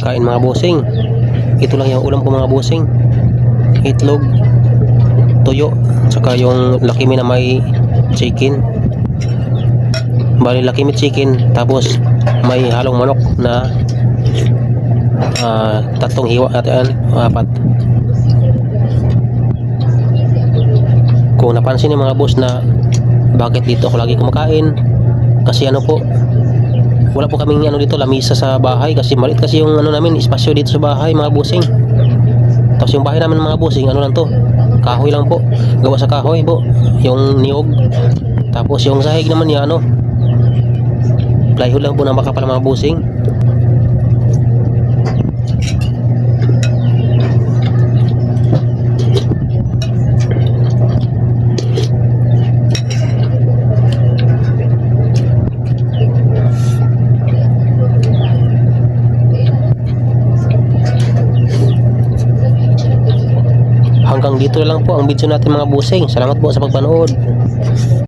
kain mga bossing. Ito lang yung ulam ko mga bossing. Itlog, tuyo, saka yung Lucky Me na may chicken. Bali Lucky Me chicken, tapos may halong manok na tatlong hiwa natin, apat. Kung napansin niyo mga boss na bakit dito ako lagi kumakain, kasi ano po, wala po kaming ano dito, lamisa sa bahay, kasi maliit kasi yung ano namin, espasyo dito sa bahay mga bossing. Tapos yung bahay namin mga bossing, ano lang to, kahoy lang po, gawa sa kahoy po, yung niyog. Tapos yung sahig naman niya ano, plywood lang po na makapal mga bossing. Hanggang dito lang po ang video natin mga bossing. Salamat po sa pagpanood.